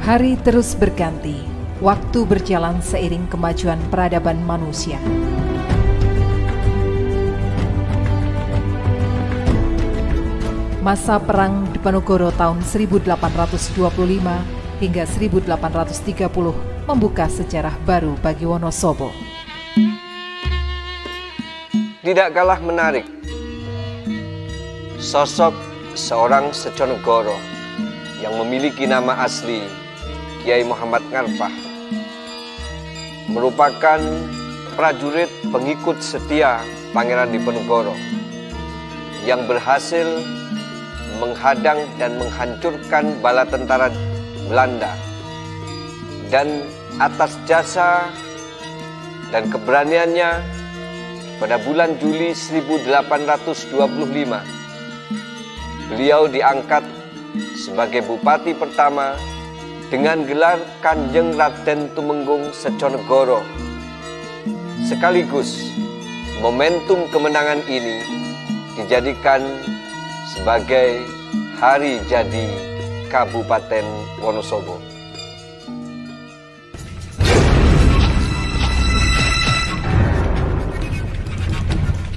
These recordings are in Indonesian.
Hari terus berganti, waktu berjalan seiring kemajuan peradaban manusia. Masa Perang Diponegoro tahun 1825 hingga 1830 membuka sejarah baru bagi Wonosobo. Tidak kalah menarik, sosok seorang Sejonegoro yang memiliki nama asli Kiai Muhammad Ngarpah merupakan prajurit pengikut setia Pangeran Diponegoro yang berhasil menghadang dan menghancurkan bala tentara Belanda, dan atas jasa dan keberaniannya pada bulan Juli 1825 beliau diangkat sebagai bupati pertama dengan gelar Kanjeng Raden Tumenggung Sejonegoro. Sekaligus momentum kemenangan ini dijadikan sebagai hari jadi Kabupaten Wonosobo.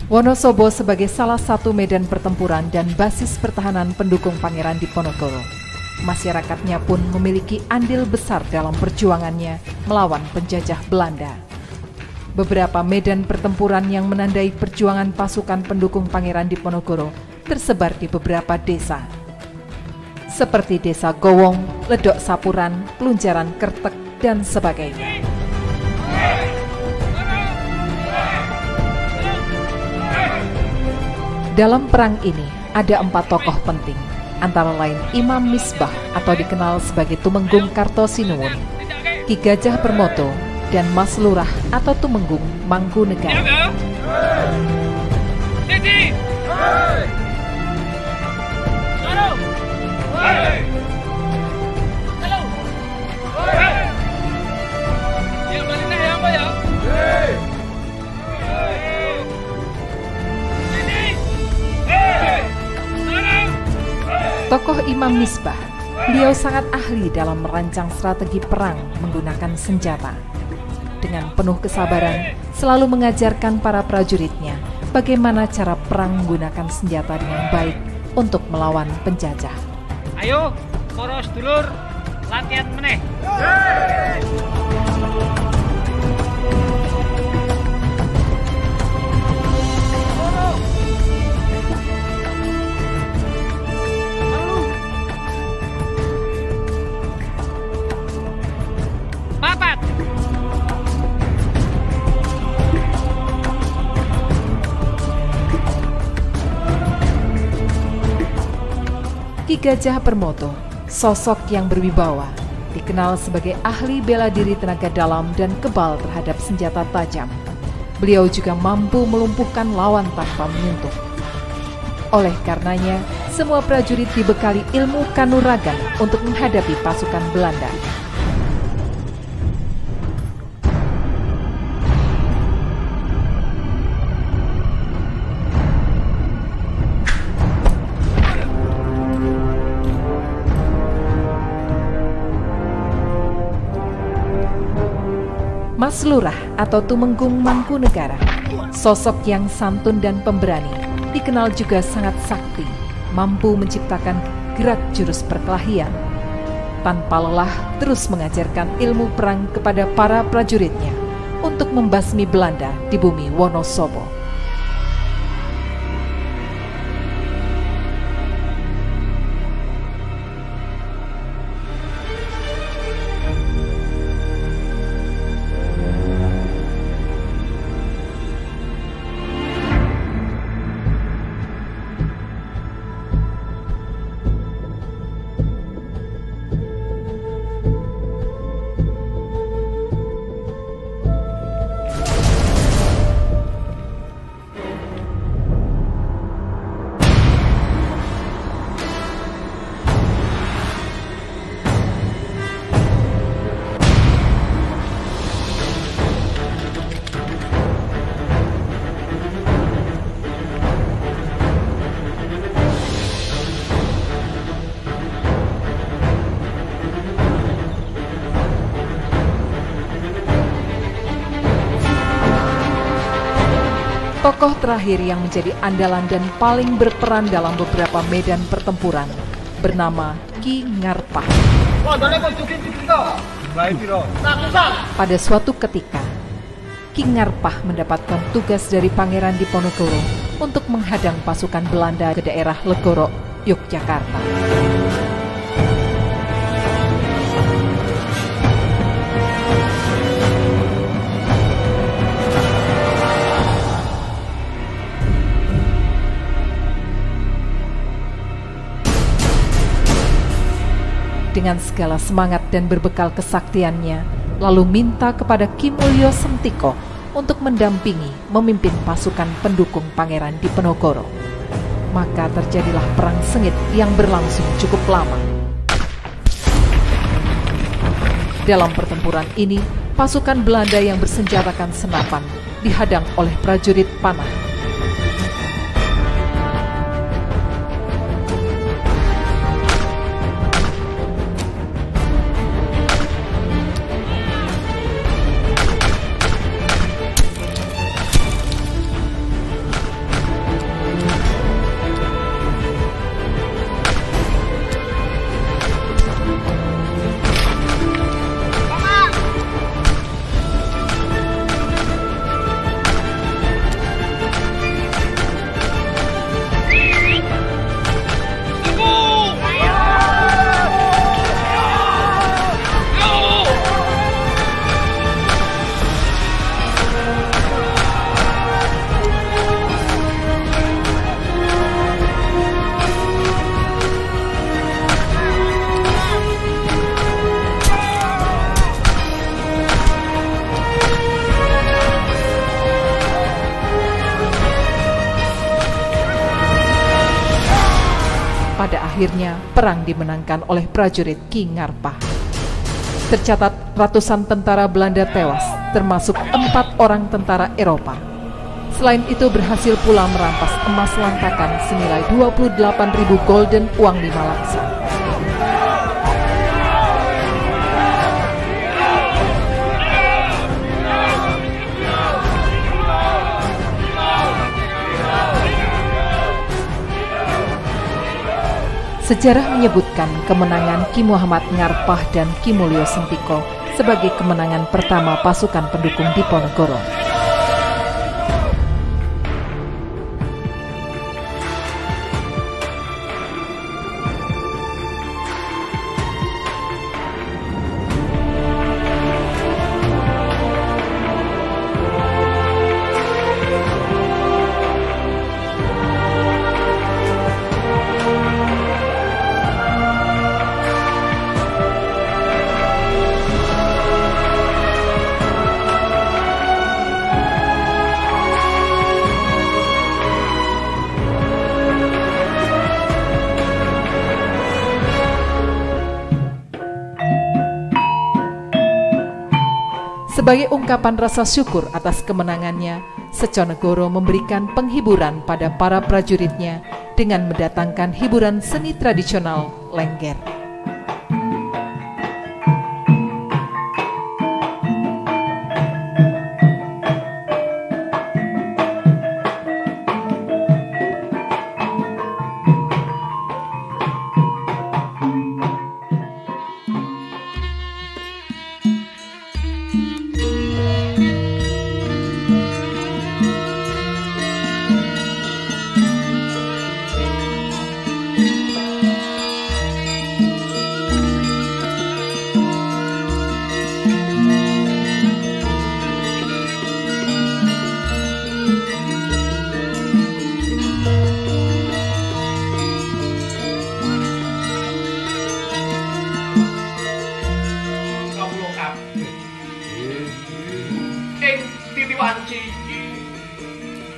Wonosobo sebagai salah satu medan pertempuran dan basis pertahanan pendukung Pangeran Diponegoro. Masyarakatnya pun memiliki andil besar dalam perjuangannya melawan penjajah Belanda. Beberapa medan pertempuran yang menandai perjuangan pasukan pendukung Pangeran Diponegoro tersebar di beberapa desa, seperti Desa Gowong, Ledok Sapuran, Pelunjaran Kertek, dan sebagainya. Dalam perang ini ada 4 tokoh penting, antara lain Imam Misbah atau dikenal sebagai Tumenggung Kartosinuwun, Ki Gajah Permoto, dan Mas Lurah atau Tumenggung Mangkunegara. Tokoh Imam Misbah, beliau sangat ahli dalam merancang strategi perang menggunakan senjata. Dengan penuh kesabaran, selalu mengajarkan para prajuritnya bagaimana cara perang menggunakan senjata dengan baik untuk melawan penjajah. Ayo, para sedulur, latihan meneh. Ki Gajah Permoto, sosok yang berwibawa, dikenal sebagai ahli bela diri tenaga dalam dan kebal terhadap senjata tajam. Beliau juga mampu melumpuhkan lawan tanpa menyentuh. Oleh karenanya, semua prajurit dibekali ilmu kanuragan untuk menghadapi pasukan Belanda. Mas Lurah atau Tumenggung Mangkunegara, sosok yang santun dan pemberani, dikenal juga sangat sakti, mampu menciptakan gerak jurus perkelahian. Tanpa lelah terus mengajarkan ilmu perang kepada para prajuritnya untuk membasmi Belanda di bumi Wonosobo. Tokoh terakhir yang menjadi andalan dan paling berperan dalam beberapa medan pertempuran bernama Ki Ngarpah. Pada suatu ketika, Ki Ngarpah mendapatkan tugas dari Pangeran Diponegoro untuk menghadang pasukan Belanda ke daerah Legoro, Yogyakarta. Dengan segala semangat dan berbekal kesaktiannya, lalu minta kepada Ki Mulyo Sentiko untuk mendampingi memimpin pasukan pendukung Pangeran Diponegoro. Maka terjadilah perang sengit yang berlangsung cukup lama. Dalam pertempuran ini, pasukan Belanda yang bersenjatakan senapan dihadang oleh prajurit panah. Pada akhirnya, perang dimenangkan oleh prajurit Ki Ngarpah. Tercatat ratusan tentara Belanda tewas, termasuk 4 orang tentara Eropa. Selain itu berhasil pula merampas emas lantakan senilai 28.000 gulden uang 5 laksa. Sejarah menyebutkan kemenangan Ki Muhammad Ngarpah dan Ki Mulyo Sentiko sebagai kemenangan pertama pasukan pendukung Diponegoro. Sebagai ungkapan rasa syukur atas kemenangannya, Seconegoro memberikan penghiburan pada para prajuritnya dengan mendatangkan hiburan seni tradisional Lengger.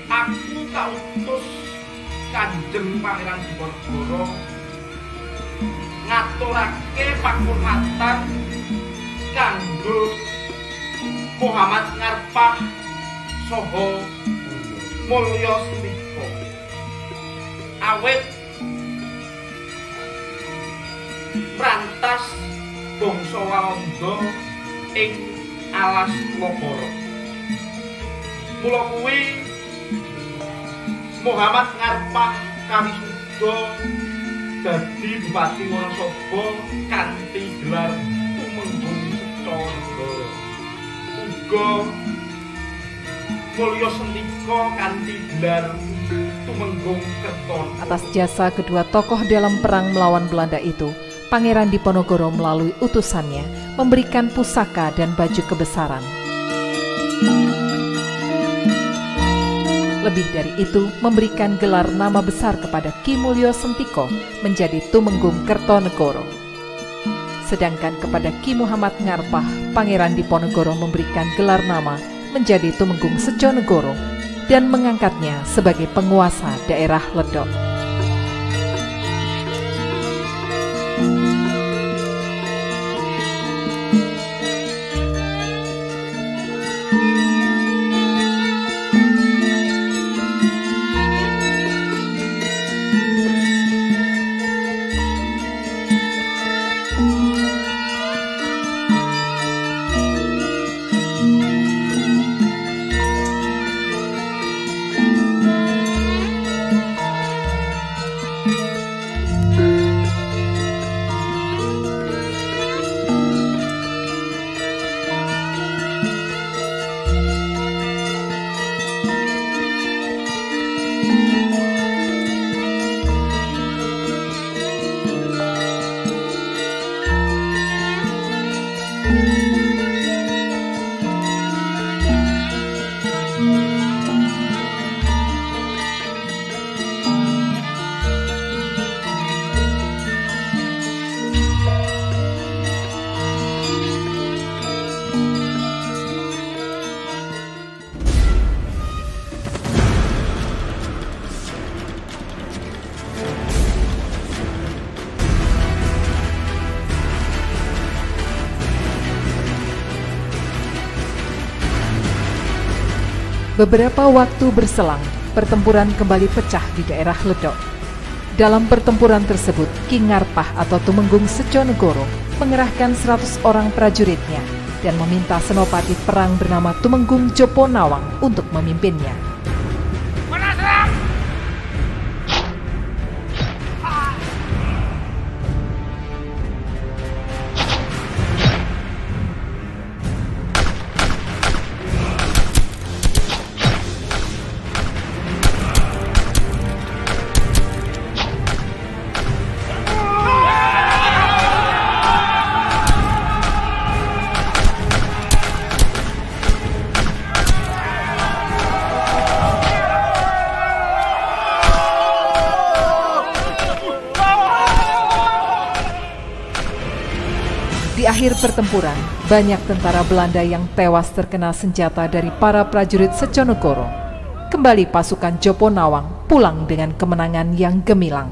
Aku kautus Kanjeng Pangeran Diponegoro ngaturake panghormatan kanggo Muhammad Ngarpah saha Mulyo Sentiko awit prantas bangsa Walanda ing alas Logoro. Mula kuwi Muhammad Ngarpah kawisuda dadi Bupati Wonosobo kanthi gelar Tumenggung Seconegoro. Uga Mulya Sentika kanthi gelar Tumenggung Kertonegoro. Atas jasa kedua tokoh dalam perang melawan Belanda itu, Pangeran Diponegoro melalui utusannya memberikan pusaka dan baju kebesaran. Lebih dari itu, memberikan gelar nama besar kepada Ki Mulya Sentika menjadi Tumenggung Kertonegoro. Sedangkan kepada Ki Muhammad Ngarpah, Pangeran Diponegoro memberikan gelar nama menjadi Tumenggung Seconegoro dan mengangkatnya sebagai penguasa daerah Ledok. Beberapa waktu berselang, pertempuran kembali pecah di daerah Ledok. Dalam pertempuran tersebut, Ki Ngarpah atau Tumenggung Seconegoro mengerahkan 100 orang prajuritnya dan meminta senopati perang bernama Tumenggung Jopo Nawang untuk memimpinnya. Di akhir pertempuran, banyak tentara Belanda yang tewas terkena senjata dari para prajurit Seconegoro. Kembali pasukan Jopo Nawang pulang dengan kemenangan yang gemilang.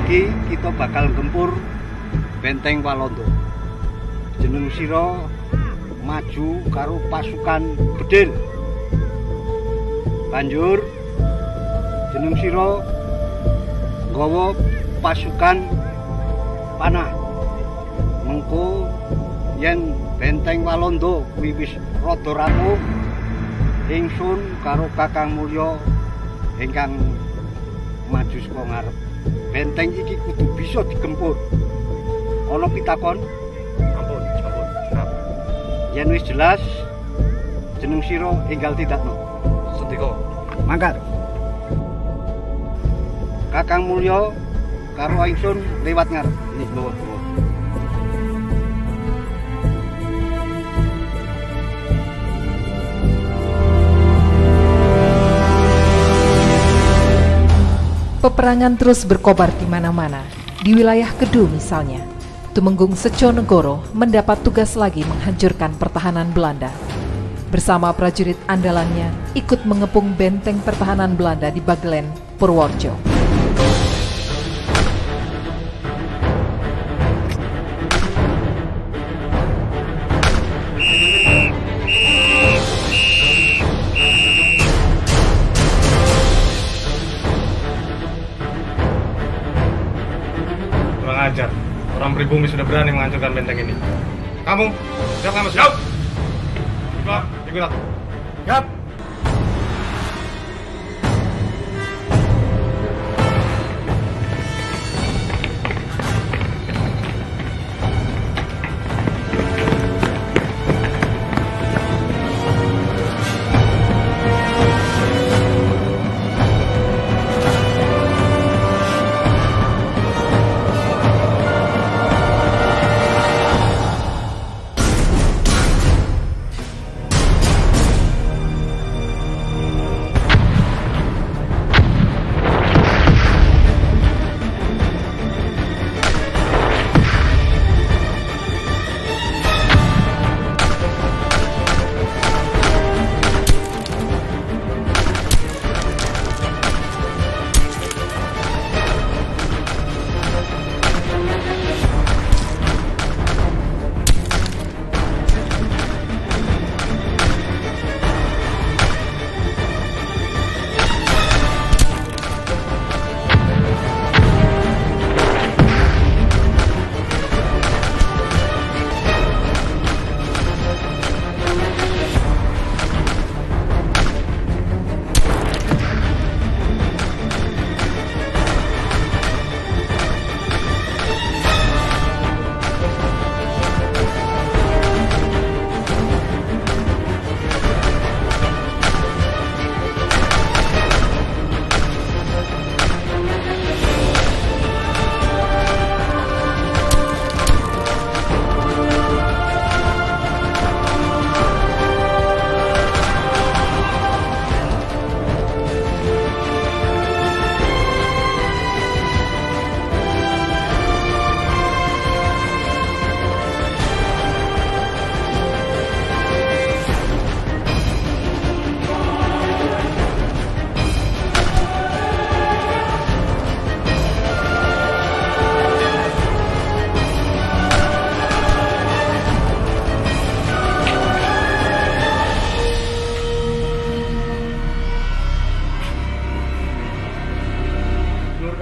Iki kita bakal gempur Benteng Walanda. Jeneng sira maju karo pasukan Bedil. Banjur jeneng sira nggawa pasukan panah. Mengko yen Benteng Walanda kuwi wis rada rapuh, ingsun karo Kakang Mulya ingkang maju saka ngarep. Benteng iki kudu bisa digempur. Ana pitakon? Ampun. Yen wis jelas jeneng sira enggal tidakno. Sentika. Mangkat. Kakang Mulya karo ingsun liwat ngarep. Nggih, monggo. Peperangan terus berkobar di mana-mana. Di wilayah Kedu misalnya, Tumenggung Seconegoro mendapat tugas lagi menghancurkan pertahanan Belanda. Bersama prajurit andalannya ikut mengepung benteng pertahanan Belanda di Bagelen, Purworejo. Kurang ajar, orang pribumi sudah berani menghancurkan benteng ini. Kamu, siap nggak mas? Siap. Ikut aku. Siap.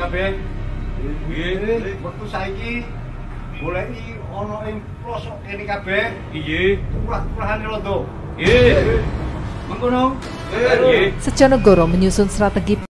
Kabeh nggih wektu saiki goleki ana ing pelosok kene kabeh Iya. turah-turahane londo Iya. mengkono Sejonegoro menyusun strategi